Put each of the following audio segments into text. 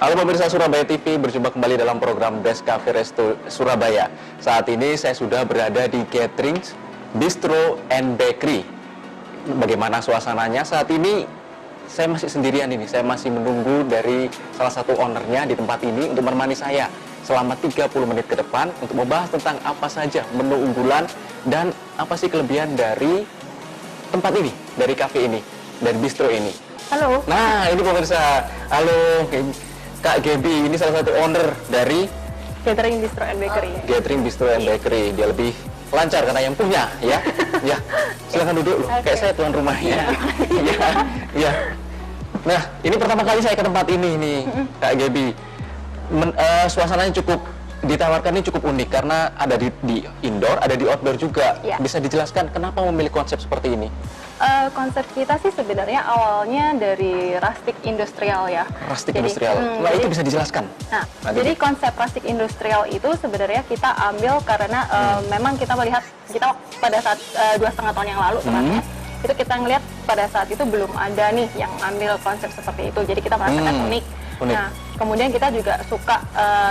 Halo pemirsa Surabaya TV, berjumpa kembali dalam program Best Cafe Resto Surabaya. Saat ini saya sudah berada di Catering Bistro and Bakery. Bagaimana suasananya saat ini? Saya masih sendirian ini, saya masih menunggu dari salah satu ownernya di tempat ini untuk menemani saya selama 30 menit ke depan untuk membahas tentang apa saja menu unggulan dan apa sih kelebihan dari tempat ini, dari cafe ini, dari bistro ini. Halo. Nah, ini pemirsa. Halo, Kak Gaby, ini salah satu owner dari Catering Bistro and Bakery. Catering Bistro and Bakery. Dia lebih lancar karena yang punya, ya. Ya, silakan duduk. Okay. Kayak saya tuan rumahnya. Iya, iya. Nah, ini pertama kali saya ke tempat ini nih, Kak Gaby. Suasananya cukup ditawarkannya cukup unik karena ada di indoor, ada di outdoor juga. Ya. Bisa dijelaskan kenapa memilih konsep seperti ini? Konsep kita sih sebenarnya awalnya dari rustic industrial ya. Rustic Jadi, industrial. Nah, itu bisa dijelaskan. Nah, jadi konsep rustic industrial itu sebenarnya kita ambil karena memang kita melihat kita pada saat 2,5 tahun yang lalu tepatnya itu kita ngelihat pada saat itu belum ada nih yang ambil konsep seperti itu. Jadi kita merasakan unik. Nah, kemudian kita juga suka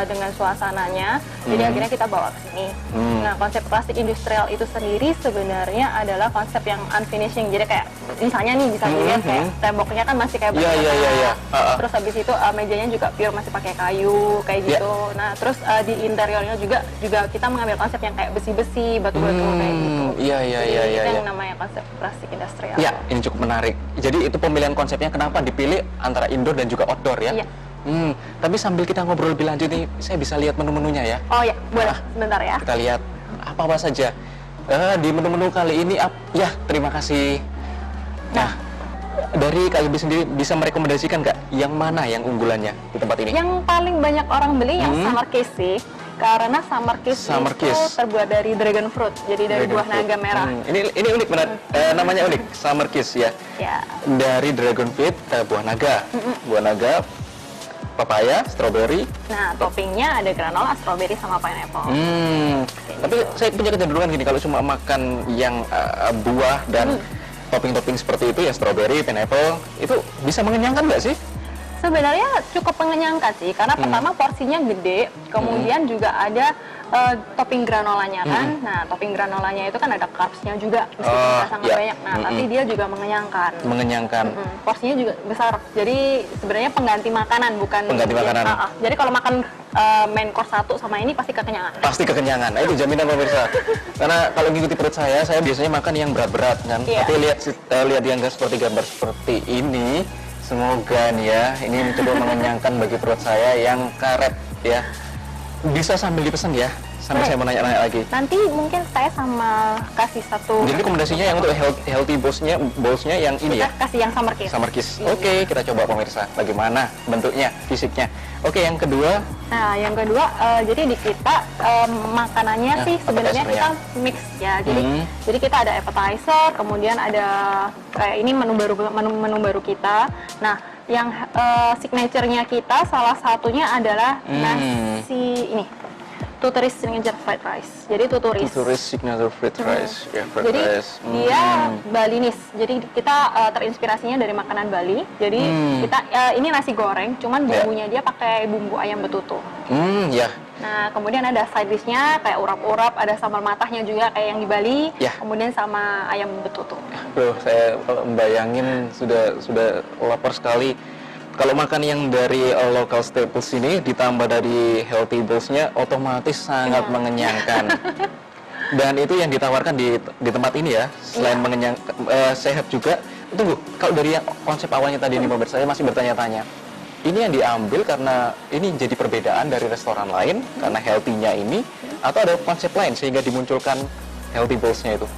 dengan suasananya, jadi akhirnya kita bawa ke sini. Nah, konsep plastik industrial itu sendiri sebenarnya adalah konsep yang unfinishing. Jadi kayak misalnya nih bisa dilihat kayak temboknya kan masih kayak terus habis itu mejanya juga pure masih pakai kayu kayak gitu. Nah, terus di interiornya juga kita mengambil konsep yang kayak besi-besi, batu-batu kayak gitu. Itu yang namanya konsep plastik industrial. Ya, ini cukup menarik. Jadi itu pemilihan konsepnya kenapa dipilih antara indoor dan juga outdoor ya? Iya. Tapi sambil kita ngobrol lebih lanjut nih, saya bisa lihat menu-menunya ya? Oh ya, boleh. Sebentar ya. Kita lihat apa saja di menu-menu kali ini. Ya, terima kasih. Nah, dari Kak Ibu sendiri bisa merekomendasikan nggak yang mana yang unggulannya di tempat ini? Yang paling banyak orang beli yang summer kiss sih. Karena summer kiss itu terbuat dari dragon fruit, jadi dari buah naga merah. Ini unik benar, namanya unik, summer kiss ya. Dari dragon fruit, buah naga, papaya, strawberry. Nah, toppingnya ada granola, strawberry sama pineapple. Tapi saya punya kecenderungan gini, kalau cuma makan yang buah dan topping-topping seperti itu ya, strawberry, pineapple, itu bisa mengenyangkan nggak sih? Sebenarnya cukup mengenyangkan sih, karena pertama porsinya gede, kemudian juga ada topping granolanya kan. Nah, topping granolanya itu kan ada carbs-nya juga, meskipun sangat banyak. Nah, tapi dia juga mengenyangkan. Porsinya juga besar. Jadi sebenarnya pengganti makanan, bukan pengganti makanan. Jadi kalau makan main course 1 sama ini pasti kekenyangan. Pasti kekenyangan. Nah, itu jaminan pemirsa. Karena kalau ngikuti perut saya biasanya makan yang berat-berat kan. Tapi lihat yang seperti gambar seperti ini. Semoga nih ya, ini mencoba mengenyangkan bagi perut saya yang karet ya. Bisa sambil dipesan ya, sambil saya mau nanya-nanya lagi. Nanti mungkin saya sama kasih satu. Jadi rekomendasinya yang untuk healthy bowls-nya yang ini ya? Kita kasih yang summer kiss. Summer kiss. Oke, kita coba pemirsa, bagaimana bentuknya, fisiknya. Oke, yang kedua. Nah, yang kedua, jadi di kita makanannya sih sebenarnya kita mix ya. Jadi kita ada appetizer, kemudian ada kayak ini menu baru kita. Nah, yang signature-nya kita salah satunya adalah nasi ini. Tuturis signature fried rice. Jadi tuturis signature fried rice. Jadi dia Balinese. Jadi kita terinspirasinya dari makanan Bali. Jadi kita ini nasi goreng, cuman bumbunya dia pakai bumbu ayam betutu. Nah, kemudian ada side dish-nya kayak urap-urap, ada sambal matahnya juga kayak yang di Bali. Kemudian sama ayam betutu. Saya membayangin sudah lapar sekali. Kalau makan yang dari local staples ini ditambah dari healthy bowls-nya otomatis sangat mengenyangkan. Dan itu yang ditawarkan di tempat ini ya, selain sehat juga. Tunggu, kalau dari konsep awalnya tadi nih pemirsa, saya masih bertanya-tanya. Ini yang diambil karena ini jadi perbedaan dari restoran lain karena healthy-nya ini, atau ada konsep lain sehingga dimunculkan healthy bowls-nya itu?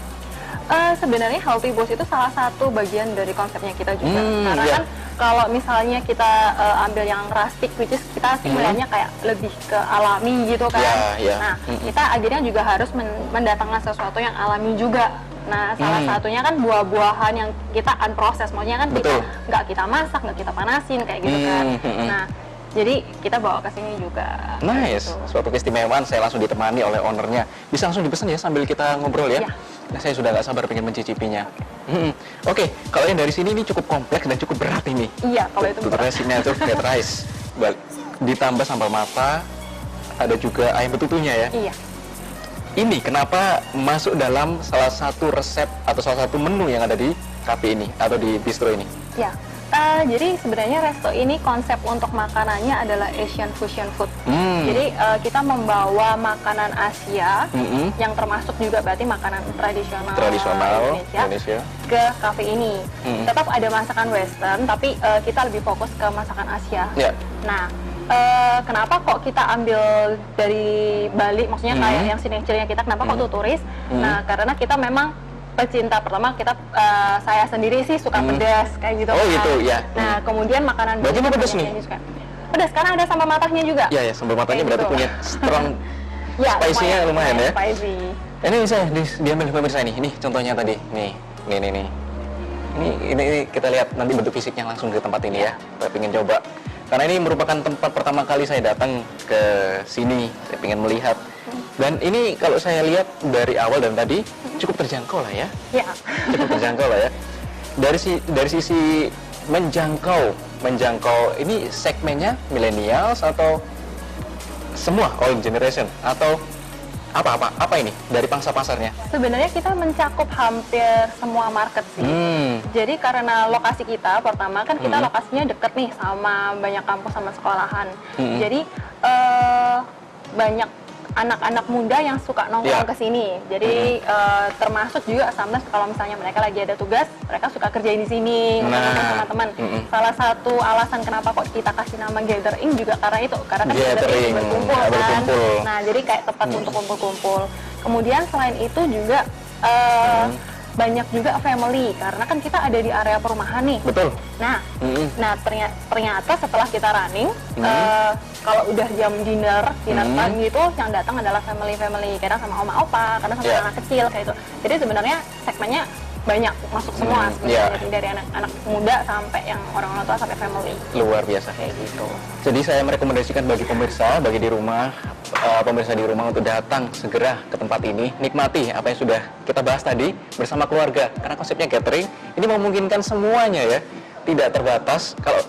Sebenarnya healthy bowls itu salah satu bagian dari konsepnya kita juga. Karena kan kalau misalnya kita ambil yang rustic, which is kita sih melihatnya kayak lebih ke alami gitu kan. Nah, kita akhirnya juga harus mendatangkan sesuatu yang alami juga. Nah, salah satunya kan buah-buahan yang kita unprocessed, maksudnya kan kita nggak kita masak, nggak kita panasin kayak gitu kan. Nah, jadi kita bawa ke sini juga. Nice, gitu. Suatu keistimewaan. Saya langsung ditemani oleh ownernya. Bisa langsung dipesan ya sambil kita ngobrol ya. Nah, saya sudah nggak sabar pengen mencicipinya. Oke, kalau yang dari sini ini cukup kompleks dan cukup berat ini. Iya, kalau itu berat. Signature fried rice. Ditambah sambal mata, ada juga ayam betutunya ya. Iya. Ini kenapa masuk dalam salah satu resep atau salah satu menu yang ada di cafe ini atau di bistro ini? Ya. Jadi sebenarnya resto ini konsep untuk makanannya adalah Asian fusion food. Jadi kita membawa makanan Asia yang termasuk juga berarti makanan tradisional Indonesia ke cafe ini. Tetap ada masakan Western, tapi kita lebih fokus ke masakan Asia. Nah, kenapa kok kita ambil dari Bali, maksudnya kayak yang signature-nya kita, kenapa kok turis? Nah, karena kita memang pecinta, pertama kita saya sendiri sih suka pedas kayak gitu. Oh gitu ya. Nah, kemudian makanan berarti ini pedas nih. Pedas karena ada sambal matahnya juga. Iya ya, sambal matahnya berarti punya strong ya, spicy-nya lumayan ya. Spicy. Ini bisa diambil pemirsa ini. Ini contohnya tadi. Nih. Ini kita lihat nanti bentuk fisiknya langsung ke tempat ini ya. Saya pengen coba. Karena ini merupakan tempat pertama kali saya datang ke sini. Saya pengen melihat. Dan ini kalau saya lihat dari awal dan tadi cukup terjangkau lah ya. Ya. Cukup terjangkau lah ya. Dari sisi menjangkau ini segmennya millennials atau semua all generation atau apa ini dari pangsa pasarnya? Sebenarnya kita mencakup hampir semua market sih. Jadi karena lokasi kita pertama kan kita lokasinya deket nih sama banyak kampus sama sekolahan. Jadi banyak anak-anak muda yang suka nongkrong ke sini. Jadi termasuk juga sometimes kalau misalnya mereka lagi ada tugas, mereka suka kerjain di sini sama teman-teman. Salah satu alasan kenapa kok kita kasih nama gathering juga karena itu, karena kan gathering berkumpul kan. Nah, jadi kayak tempat untuk kumpul-kumpul. Kemudian selain itu juga banyak juga family, karena kan kita ada di area perumahan nih. Betul. Nah, ternyata setelah kita running, kalau udah jam dinner time gitu, yang datang adalah family, kadang sama oma opa, kadang sama anak kecil kayak itu. Jadi sebenarnya segmennya banyak, masuk semua sebenarnya, dari anak-anak muda sampai yang orang tua sampai family. Luar biasa kayak gitu. Jadi saya merekomendasikan bagi pemirsa, bagi di rumah, pemirsa di rumah untuk datang segera ke tempat ini, nikmati apa yang sudah kita bahas tadi bersama keluarga. Karena konsepnya gathering ini memungkinkan semuanya ya, tidak terbatas. Kalau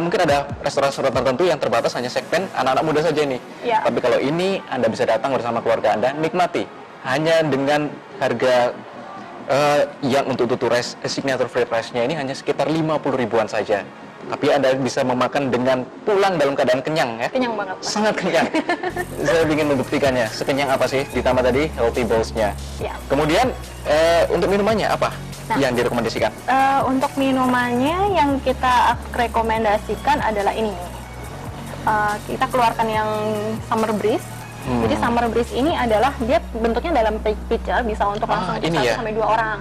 mungkin ada restoran-restoran tertentu yang terbatas hanya segmen anak-anak muda saja nih. Tapi kalau ini Anda bisa datang bersama keluarga Anda, nikmati hanya dengan harga yang untuk turis signature fried rice-nya ini hanya sekitar 50 ribuan saja. Tapi Anda bisa memakan dengan pulang dalam keadaan kenyang ya. Kenyang banget. Sangat kenyang. Saya ingin membuktikannya. Sekenyang apa sih? Ditambah tadi healthy bowls-nya. Kemudian untuk minumannya apa yang direkomendasikan? Untuk minumannya yang kita rekomendasikan adalah ini. Kita keluarkan yang Summer Breeze. Jadi Summer Breeze ini adalah dia bentuknya dalam pitcher, bisa untuk langsung 1 sampai 2 orang.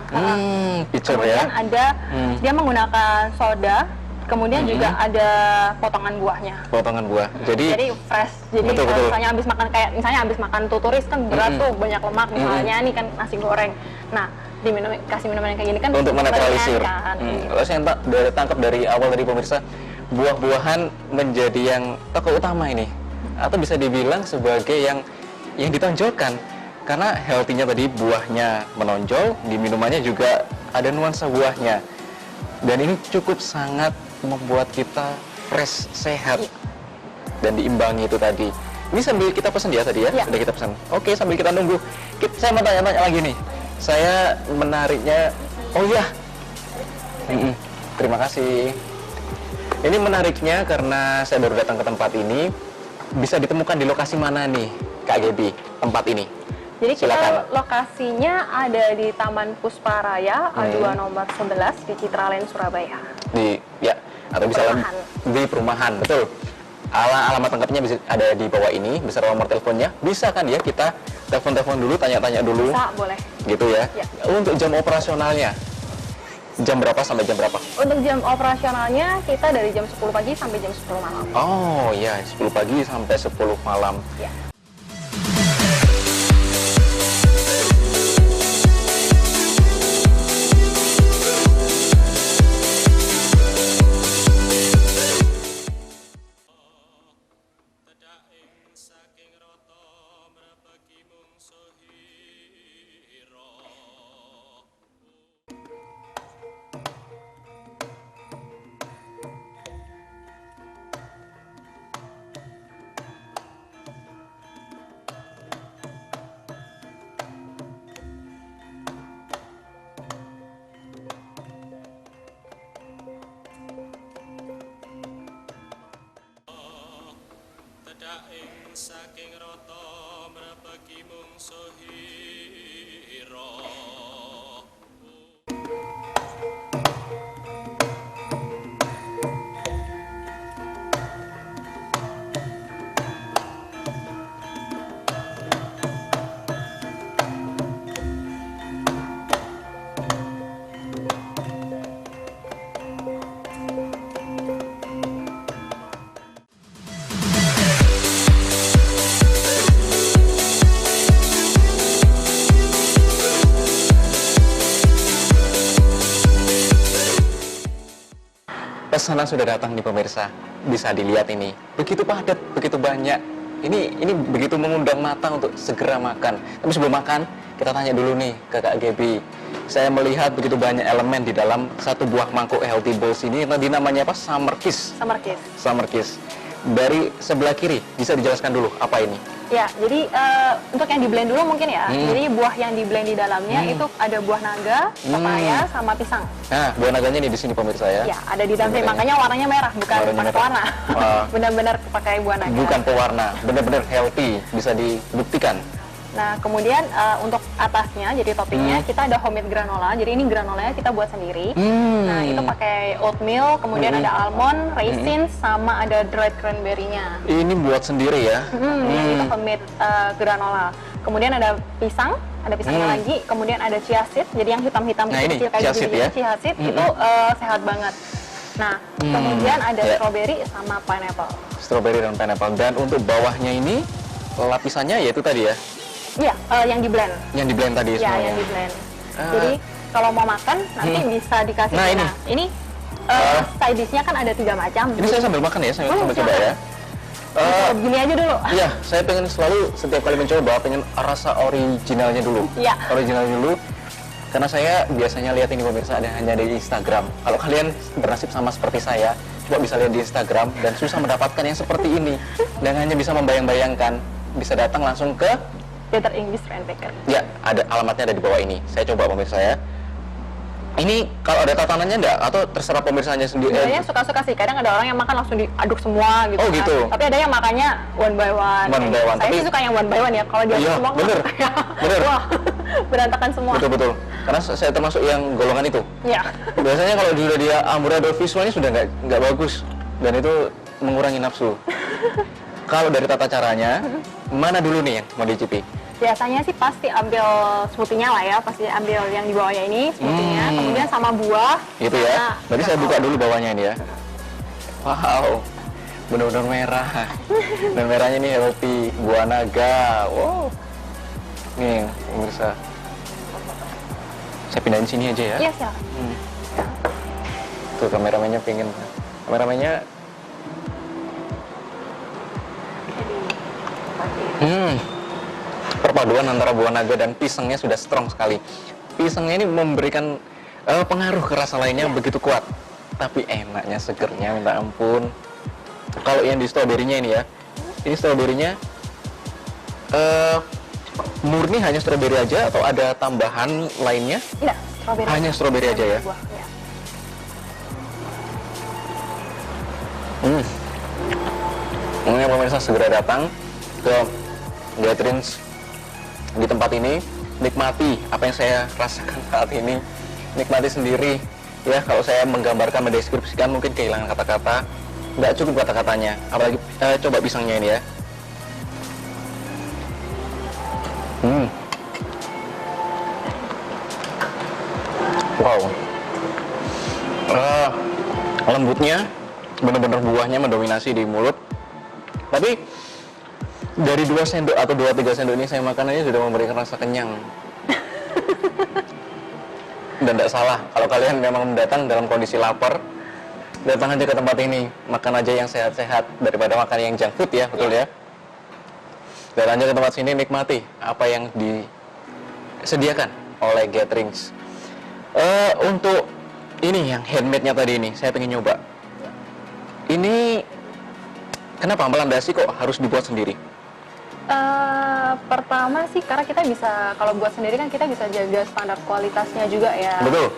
Pitcher kemudian ada dia menggunakan soda, kemudian juga ada potongan buahnya. Potongan buah. Jadi fresh. Jadi kalau misalnya habis makan tuturis kan berat tuh, banyak lemak misalnya nih kan nasi goreng. Nah, kasih minuman yang kayak gini kan untuk menetralisir. Kalau saya tangkap dari awal dari pemirsa, buah-buahan menjadi yang tokoh utama ini, atau bisa dibilang sebagai yang ditonjolkan karena healthy-nya tadi buahnya menonjol, di minumannya juga ada nuansa buahnya, dan ini cukup sangat membuat kita fresh, sehat, dan diimbangi itu tadi. Ini sambil kita pesan ya tadi ya, sudah kita pesan. Oke, sambil kita nunggu, saya mau tanya-tanya lagi nih. Saya menariknya, terima kasih. Ini menariknya karena saya baru datang ke tempat ini. Bisa ditemukan di lokasi mana nih, Kak Gaby, tempat ini? Jadi kita lokasinya ada di Taman Pusparaya, A2 nomor 11 di Citraland, Surabaya. Atau bisa di perumahan, betul. Alamat lengkapnya bisa ada di bawah ini, bisa nomor teleponnya. Bisa kan ya kita telepon dulu, tanya-tanya dulu? Bisa, boleh. Gitu ya. Untuk jam operasionalnya? Jam berapa sampai jam berapa? Untuk jam operasionalnya kita dari jam 10 pagi sampai jam 10 malam. Oh ya, 10 pagi sampai 10 malam. Ya. Saking rata mrebeki mungsuh ira. Pesanan sudah datang nih pemirsa, bisa dilihat ini, begitu padat, begitu banyak. Ini begitu mengundang mata untuk segera makan. Tapi sebelum makan, kita tanya dulu nih ke Kak Gaby. Saya melihat begitu banyak elemen di dalam satu buah mangkuk healthy bowls ini. Tadi namanya apa? Summer Kiss. Summer Kiss. Summer Kiss. Dari sebelah kiri, bisa dijelaskan dulu apa ini? Ya, jadi untuk yang di blend dulu mungkin ya. Jadi buah yang di blend di dalamnya itu ada buah naga, pepaya, sama pisang. Nah, buah naganya nih di sini pemirsa ya. Ya, ada di dalam, makanya warnanya merah, bukan Warnanya pakai merah. warna. Wah. Benar-benar pakai buah naga. Bukan pewarna, benar-benar healthy, bisa dibuktikan. Nah, kemudian untuk atasnya, jadi toppingnya kita ada homemade granola. Jadi ini granolanya kita buat sendiri. Nah, itu pakai oatmeal, kemudian ada almond, raisin, sama ada dried cranberry-nya. Ini buat sendiri ya. Itu homemade granola. Kemudian ada pisang lagi, kemudian ada chia seed. Jadi yang hitam-hitam Nah, ini kecil kayak chia gitu, seed ya? chia seed itu sehat banget. Nah, kemudian ada Ya. strawberry sama pineapple. Strawberry dan pineapple. Dan untuk bawahnya ini lapisannya yaitu tadi ya, Iya, yang di blend. yang di blend tadi Ya, semuanya. yang di blend. Jadi kalau mau makan nanti bisa dikasih. Nah, ini side dish-nya kan ada 3 macam. Ini saya sambil makan ya, saya sambil coba ya. Gini aja dulu. Iya, saya pengen selalu setiap kali mencoba pengen rasa originalnya dulu. Iya. Originalnya dulu. Karena saya biasanya lihat ini pemirsa ada hanya di Instagram. Kalau kalian bernasib sama seperti saya, coba bisa lihat di Instagram dan susah mendapatkan yang seperti ini. Dan hanya bisa membayang-bayangkan, bisa datang langsung ke Better English and Baker. ya, ada alamatnya ada di bawah ini. Saya coba pemirsa ya. Ini kalau ada tatanannya enggak atau terserah pemirsanya sendiri? Sebenarnya suka-suka sih. Kadang ada orang yang makan langsung diaduk semua gitu. Oh, kan. gitu. Tapi ada yang makannya one by one. One by one, Saya tapi- sih suka yang one by one ya. Kalau diaduk Iya, semua kan bener. kayak, Bener. wah, berantakan semua. Betul-betul. Karena saya termasuk yang golongan itu. Iya. Biasanya kalau sudah dia amburadul visualnya sudah nggak bagus dan itu mengurangi nafsu. Kalau dari tata caranya, mana dulu nih yang mau dicicipi? Biasanya sih pasti ambil smoothie-nya lah ya. Pasti ambil yang di bawahnya ini, smoothie-nya. Kemudian sama buah. Gitu ya. Berarti saya buka dulu bawahnya ini ya. Wow, benar-benar merah. Dan merahnya ini healthy, buah naga. Wow. Nih, pemirsa. Saya pindahin sini aja ya. Iya, silakan. Tuh kameramennya pengen. Kameramennya. Perpaduan antara buah naga dan pisangnya sudah strong sekali. Pisangnya ini memberikan pengaruh ke rasa lainnya begitu kuat. Tapi enaknya, segernya minta ampun. Kalau yang di stroberinya ini ya, ini stroberinya murni hanya stroberi aja atau ada tambahan lainnya? Tidak, strawberry. Hanya strawberry aja ya? Buah, ya. Mungkin pemirsa segera datang ke Gatherings di tempat ini, nikmati apa yang saya rasakan saat ini, nikmati sendiri ya. Kalau saya menggambarkan, mendeskripsikan mungkin kehilangan kata-kata, nggak cukup kata-katanya, apalagi coba pisangnya ini ya. Wow, lembutnya, benar-benar buahnya mendominasi di mulut. Tapi dari 2 sendok atau 2-3 sendok ini saya makan aja sudah memberikan rasa kenyang. Dan tidak salah, kalau kalian memang datang dalam kondisi lapar, datang aja ke tempat ini, makan aja yang sehat-sehat daripada makan yang junk food ya, betul ya? Datang aja ke tempat sini, nikmati apa yang disediakan oleh Gaterings. Untuk ini yang handmade-nya tadi ini, saya pengen nyoba. Ini kenapa melandasi kok harus dibuat sendiri? Pertama sih karena kita bisa, kalau buat sendiri kan kita bisa jaga standar kualitasnya juga ya. Betul.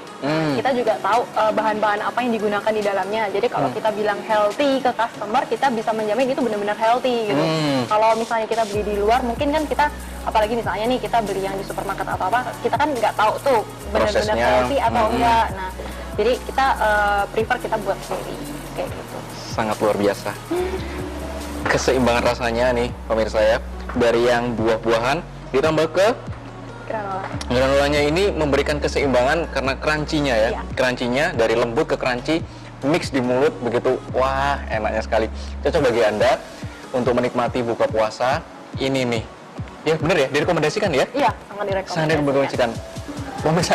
Kita juga tahu bahan-bahan apa yang digunakan di dalamnya. Jadi kalau kita bilang healthy ke customer, kita bisa menjamin itu benar-benar healthy gitu. Kalau misalnya kita beli di luar, mungkin kan kita, apalagi misalnya nih kita beli yang di supermarket atau apa, kita kan nggak tahu tuh benar-benar Prosesnya. healthy atau enggak. Nah, jadi kita prefer kita buat sendiri kayak gitu. Sangat luar biasa. Keseimbangan rasanya nih pemirsa ya, dari yang buah-buahan ditambah ke Granola. granulanya ini memberikan keseimbangan karena crunchy-nya ya. Iya. Crunchy-nya dari lembut ke crunchy mix di mulut begitu. Wah, enaknya sekali. Cocok bagi Anda untuk menikmati buka puasa ini nih. Ya bener ya, direkomendasikan ya? Iya, sangat direkomendasikan. Sangat direkomendasikan. Pemirsa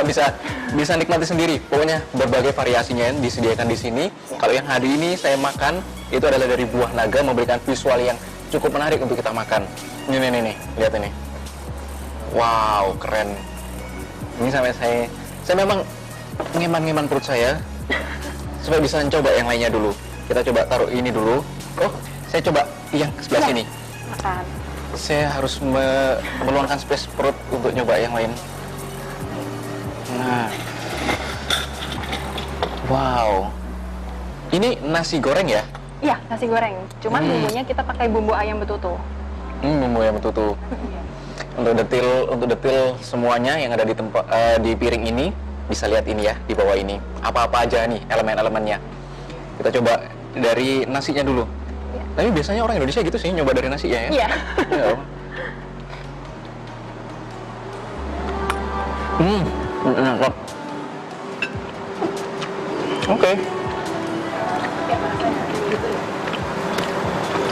bisa nikmati sendiri. Pokoknya berbagai variasinya yang disediakan di sini. Kalau yang hari ini saya makan itu adalah dari buah naga, memberikan visual yang cukup menarik untuk kita makan. Ini nih, lihat ini. Wow, keren. Ini sampai saya memang ngeman-ngeman perut saya supaya bisa mencoba yang lainnya dulu. Kita coba taruh ini dulu. Oh, saya coba yang sebelah sini. Makan. Saya harus meluangkan space perut untuk nyoba yang lain. Nah, wow, ini nasi goreng ya? Iya, nasi goreng. Cuman bumbunya kita pakai bumbu ayam betutu. Bumbu ayam betutu. Untuk detil semuanya yang ada di tempat di piring ini, bisa lihat ini ya di bawah ini. Apa-apa aja nih elemen-elemennya. Kita coba dari nasinya dulu. Iya. Tapi biasanya orang Indonesia gitu sih, nyoba dari nasi ya. Iya. Ya. Enak. Oke.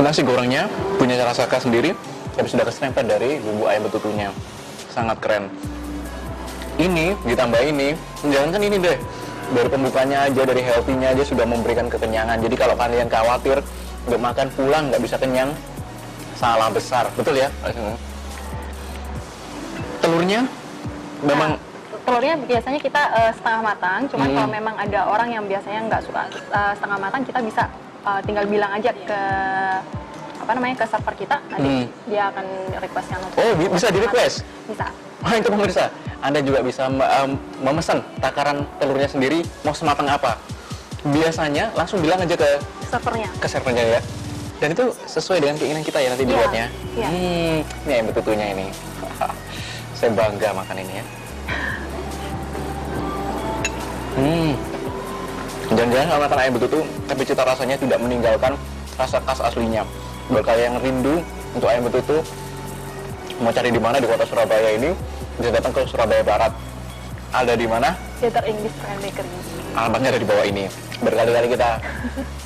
Nasi gorengnya punya rasa khas sendiri, tapi sudah keserempet dari bumbu ayam betutunya. Sangat keren. Ini ditambah ini, jangan kan ini deh. Dari pembukanya aja, dari healthy-nya aja sudah memberikan kekenyangan. Jadi kalau kalian khawatir nggak makan pulang nggak bisa kenyang, salah besar, betul ya? Telurnya memang Telurnya biasanya kita setengah matang, cuman kalau memang ada orang yang biasanya nggak suka setengah matang, kita bisa tinggal bilang aja ke ke server kita, nanti dia akan request yang untuk bisa di request? Bisa. Wah, itu pemirsa, Anda juga bisa memesan takaran telurnya sendiri mau sematang apa. Biasanya langsung bilang aja ke servernya ya. Dan itu sesuai dengan keinginan kita ya nanti dibuatnya. Iya. Ini ayam betutunya ini. Saya bangga makan ini ya. Jangan-jangan kalau makan ayam betutu, tapi cita rasanya tidak meninggalkan rasa khas aslinya. Buat kalian yang rindu untuk ayam betutu, mau cari di mana di kota Surabaya ini, bisa datang ke Surabaya Barat. Ada di mana? Theater English Friend Bakery. Alamatnya ada di bawah ini. Berkali-kali kita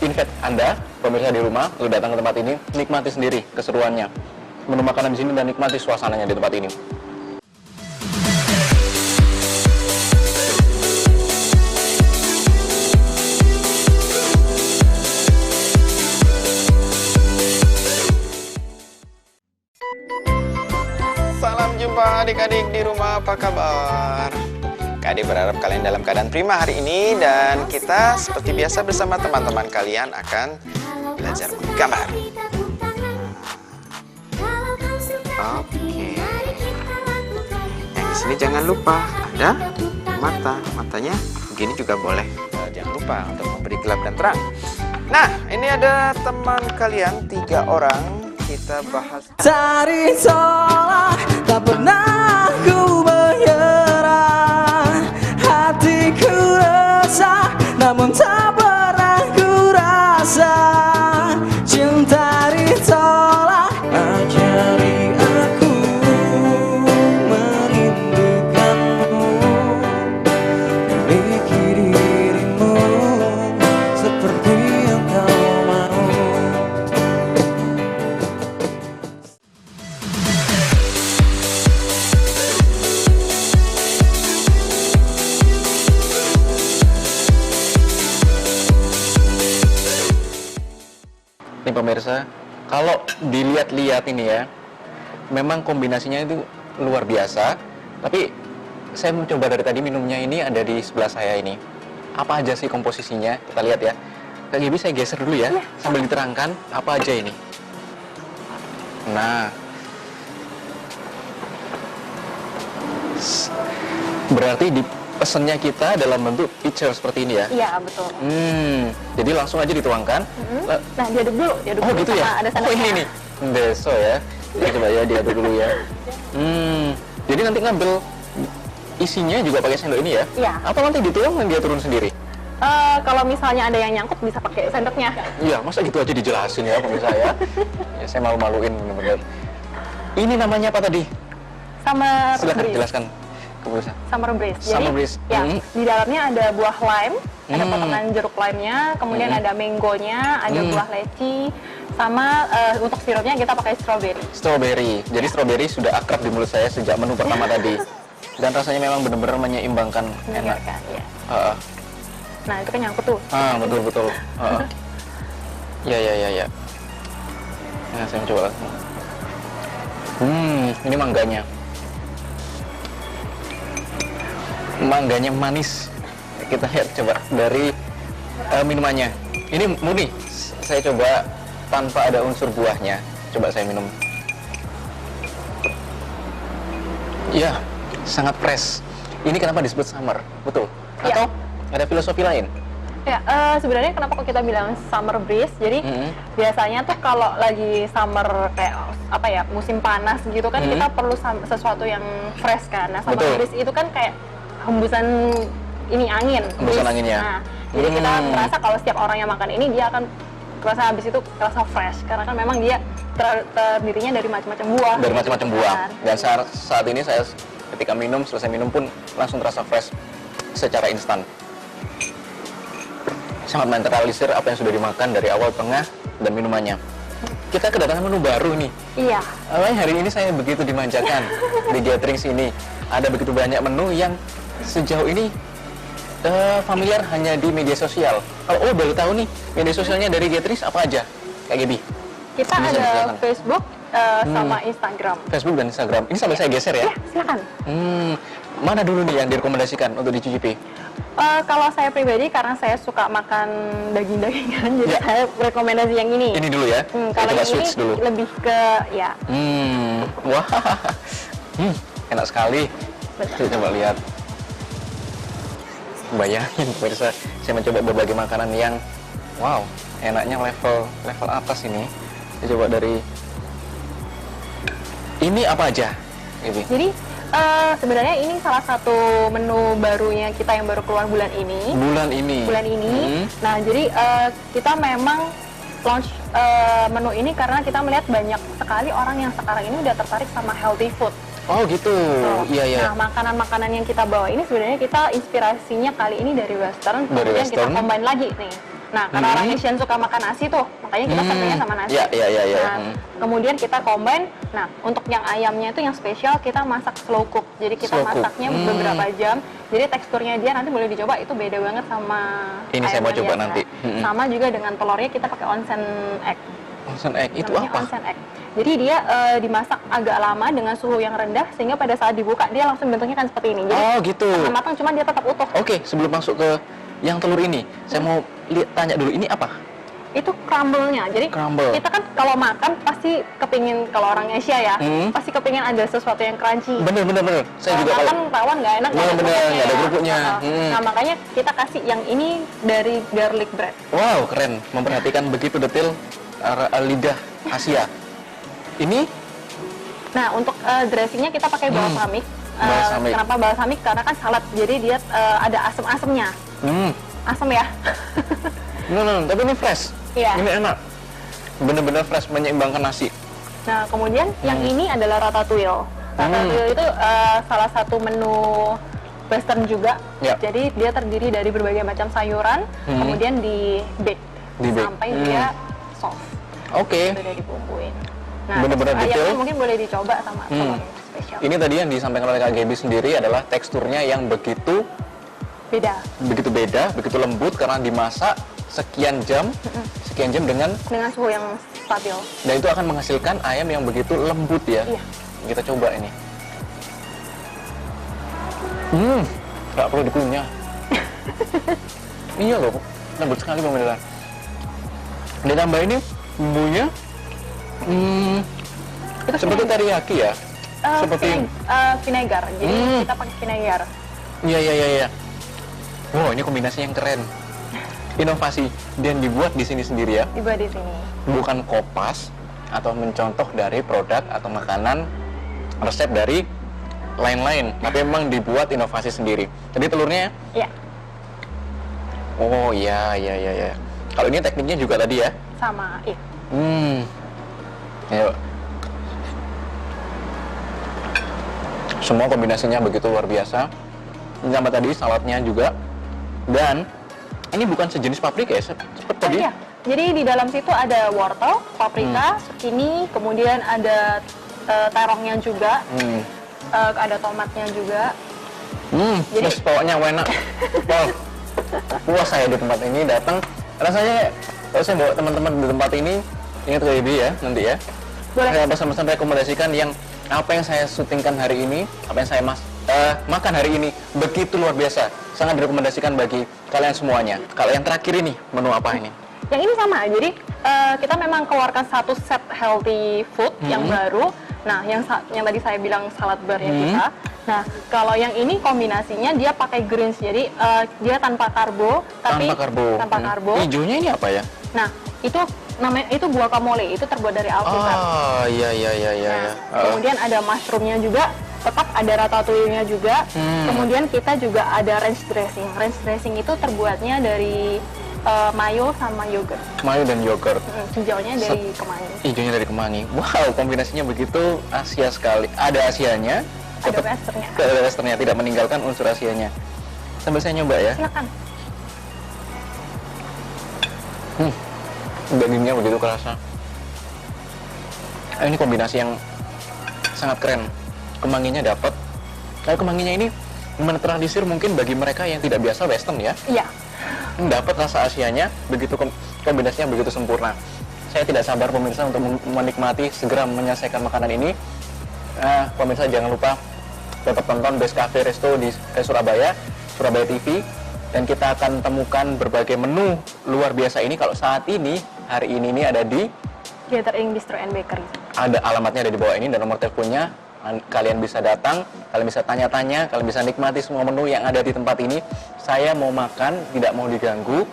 invite Anda, pemirsa di rumah, untuk datang ke tempat ini, nikmati sendiri keseruannya. Menu makanan di sini dan nikmati suasananya di tempat ini. Salam jumpa adik-adik di rumah, apa kabar? Kak Adik berharap kalian dalam keadaan prima hari ini, dan kita seperti biasa bersama teman-teman kalian akan belajar menggambar. Oke. Yang di sini jangan lupa ada matanya begini juga boleh. Jangan lupa untuk memberi gelap dan terang. Nah, ini ada teman kalian 3 orang. Kita bahas Cari tolak, tak pernah ku menyerah. Hatiku resah, namun tak pernah ku rasa. Cinta ditolak, ajari aku merindukanmu, memiliki dirimu seperti pemirsa, kalau dilihat-lihat ini ya, memang kombinasinya itu luar biasa. Tapi saya mencoba dari tadi minumnya ini ada di sebelah saya ini. Apa aja sih komposisinya? Kita lihat ya. Kak Gaby, saya geser dulu ya, sambil diterangkan apa aja ini. Nah, berarti di pesennya kita dalam bentuk pitcher seperti ini ya? Iya, betul. Jadi langsung aja dituangkan. Nah, diaduk dulu. Oh gitu ya? Ada Oh ini nih, deso ya. Kita coba ya diaduk dulu ya. Jadi nanti ngambil isinya juga pakai sendok ini ya? Iya. Atau nanti dituang dan dia turun sendiri? Kalau misalnya ada yang nyangkut bisa pakai sendoknya. Iya, masa gitu aja dijelasin ya pemirsa ya? Ya saya malu-maluin bener-bener. Ini namanya apa tadi? Summer Silakan breeze. jelaskan ke pemirsa. Summer breeze. Summer breeze. Ya, di dalamnya ada buah lime, ada potongan jeruk lime-nya, kemudian ada mangonya, ada buah leci, sama untuk sirupnya kita pakai strawberry. Strawberry. Jadi strawberry sudah akrab di mulut saya sejak menu pertama tadi. Dan rasanya memang benar-benar menyeimbangkan, enak. Menyegarkan, ya. Nah, itu kan nyangkut tuh. Betul. Ya. Nah, saya mencoba langsung. Ini mangganya. Mangganya manis. Kita lihat coba dari minumannya. Ini murni. Saya coba tanpa ada unsur buahnya. Coba saya minum. Ya, sangat fresh. Ini kenapa disebut summer? Betul? Atau ada filosofi lain? Ya, sebenarnya kenapa kok kita bilang summer breeze? Jadi biasanya tuh kalau lagi summer kayak apa ya, musim panas gitu kan kita perlu sesuatu yang fresh kan. Nah, summer breeze itu kan kayak hembusan ini angin. Hembusan angin ya. Nah, jadi kita merasa kalau setiap orang yang makan ini dia akan kerasa habis itu kerasa fresh karena kan memang dia terdirinya dari macam-macam buah. Dari macam-macam buah. Kan. Dan saat ini saya ketika minum, selesai minum pun langsung terasa fresh secara instan. Sangat menetralisir apa yang sudah dimakan dari awal, tengah, dan minumannya. Kita kedatangan menu baru nih. Iya. Hari ini saya begitu dimanjakan di Gathering sini. Ada begitu banyak menu yang sejauh ini familiar hanya di media sosial. Kalau baru tahu nih, media sosialnya dari Gathering apa aja? Kak Gaby? Kita Bisa ada silakan. Facebook sama Instagram. Facebook dan Instagram. Ini sampai saya geser ya? Ya, silakan. Mana dulu nih yang direkomendasikan untuk dicicipi? Kalau saya pribadi karena saya suka makan daging-dagingan, jadi saya rekomendasi yang ini. Ini dulu ya? Kalau Coba yang ini switch dulu. lebih ke ya. Wah, enak sekali. Betul. Kita coba lihat. Bayangin pemirsa, saya mencoba berbagai makanan yang wow, enaknya level atas ini. Saya coba dari ini apa aja? Ini. Jadi sebenarnya ini salah satu menu barunya kita yang baru keluar bulan ini. Bulan ini. Nah, jadi kita memang launch menu ini karena kita melihat banyak sekali orang yang sekarang ini udah tertarik sama healthy food. Oh gitu, iya. Nah, makanan-makanan yang kita bawa ini sebenarnya kita inspirasinya kali ini dari Western, kemudian kita combine lagi nih. Nah, karena orang Asian suka makan nasi tuh, makanya kita sertanya sama nasi. Iya. Nah, kemudian kita combine. Nah, untuk yang ayamnya itu yang spesial kita masak slow cook. Jadi kita masaknya beberapa jam. Jadi teksturnya dia nanti boleh dicoba, itu beda banget sama ini ayam saya mau yang coba biasa. nanti. Sama juga dengan telurnya kita pakai onsen egg. Onsen egg itu Namanya apa? onsen egg. Jadi dia dimasak agak lama dengan suhu yang rendah sehingga pada saat dibuka dia langsung bentuknya kan seperti ini. Jadi gitu. matang cuman dia tetap utuh. Oke, sebelum masuk ke yang telur ini, saya mau tanya dulu, ini apa? Itu crumble-nya. Jadi Crumble. kita kan kalau makan pasti kepingin, kalau orang Asia ya, pasti kepingin ada sesuatu yang crunchy. Bener. Saya juga Makan tawan nggak enak, nggak ada bener, kerupuknya nggak ada ya. kerupuknya. Nah, makanya kita kasih yang ini dari garlic bread. Wow, keren. Memperhatikan begitu detail lidah Asia. Ini Nah, untuk dressingnya kita pakai balsamic. Balsamic. Kenapa balsamic? Karena kan salad, jadi dia ada asam-asamnya. Asam ya. Tapi ini fresh. Iya. Ini enak. Bener-bener fresh, menyeimbangkan nasi. Nah, kemudian yang ini adalah ratatouille. Ratatouille itu salah satu menu Western juga. Ya. Jadi dia terdiri dari berbagai macam sayuran, kemudian di-bake sampai dia soft. Oke. Sudah dibumbuin. Nah, Bener-bener ayamnya detail. mungkin boleh dicoba sama telur spesial. Ini tadi yang disampaikan oleh Kak Gaby sendiri adalah teksturnya yang begitu Beda. beda, begitu lembut karena dimasak sekian jam dengan suhu yang stabil. dan itu akan menghasilkan ayam yang begitu lembut ya. Iya. Kita coba ini. Nggak perlu dikunyah. Iya loh, lembut sekali pemirsa. Ditambah ini bumbunya, seperti teriyaki ya. Seperti vinegar. Jadi kita pakai vinegar. Iya. Wow, ini kombinasi yang keren. Inovasi dan dibuat di sini sendiri ya. Dibuat di sini. Bukan kopas atau mencontoh dari produk atau makanan resep dari lain-lain, tapi memang dibuat inovasi sendiri. Jadi telurnya, Iya, oh iya. Kalau ini tekniknya juga tadi ya. sama. Iya. Ayo. Semua kombinasinya begitu luar biasa. Sama tadi saladnya juga. Dan ini bukan sejenis paprika ya, seperti tadi. Iya. Jadi di dalam situ ada wortel, paprika, zucchini, kemudian ada terongnya juga, ada tomatnya juga. Jadi pokoknya enak. Wow. Puas saya di tempat ini datang. Rasanya kalau saya bawa teman-teman di tempat ini, ingat ke Ibi ya nanti ya. Boleh. Saya pesan-pesan rekomendasikan yang apa yang saya syutingkan hari ini, apa yang saya makan hari ini begitu luar biasa. Sangat direkomendasikan bagi kalian semuanya. Kalau yang terakhir ini, menu apa ini? Yang ini sama, jadi kita memang keluarkan satu set healthy food yang baru. Nah, yang tadi saya bilang salad barnya kita. Nah, kalau yang ini kombinasinya dia pakai greens, jadi dia tanpa karbo, tapi tanpa karbo. Hijaunya ini apa ya? Nah, itu namanya guacamole, itu terbuat dari alpukat. Oh, iya. Nah, kemudian ada mushroomnya juga, tetap ada ratatouille-nya juga. Kemudian kita juga ada ranch dressing. Ranch dressing itu terbuatnya dari mayo sama yogurt. Mayo dan yogurt. Hijaunya dari kemangi. Hijaunya dari kemangi. Wow, kombinasinya begitu Asia sekali. Ada Asianya, Ada westernnya. ada westernnya, tidak meninggalkan unsur Asianya. Sambil saya nyoba ya. Silakan. Dagingnya begitu kerasa. Ini kombinasi yang sangat keren. Kemanginya dapat. Kalau kemanginya ini menetralisir mungkin bagi mereka yang tidak biasa western ya. Iya. Dapat rasa Asianya, begitu kombinasinya begitu sempurna. Saya tidak sabar pemirsa untuk menikmati, segera menyelesaikan makanan ini. Pemirsa jangan lupa tetap tonton Best Cafe Resto di Surabaya TV, dan kita akan temukan berbagai menu luar biasa ini. Kalau saat ini, hari ini ada di Gathering Bistro and Bakery. ada alamatnya ada di bawah ini dan nomor teleponnya. Kalian bisa datang, kalian bisa tanya-tanya, kalian bisa nikmati semua menu yang ada di tempat ini. Saya mau makan, tidak mau diganggu.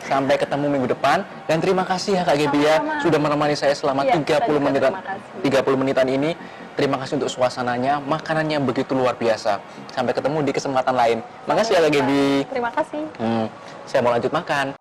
Sampai ketemu minggu depan, dan terima kasih ya Kak Gebi ya sudah menemani saya selama 30 menitan. 30 menitan ini. Terima kasih untuk suasananya, makanannya begitu luar biasa. Sampai ketemu di kesempatan lain. Makasih ya Kak Gebi. Terima kasih. Saya mau lanjut makan.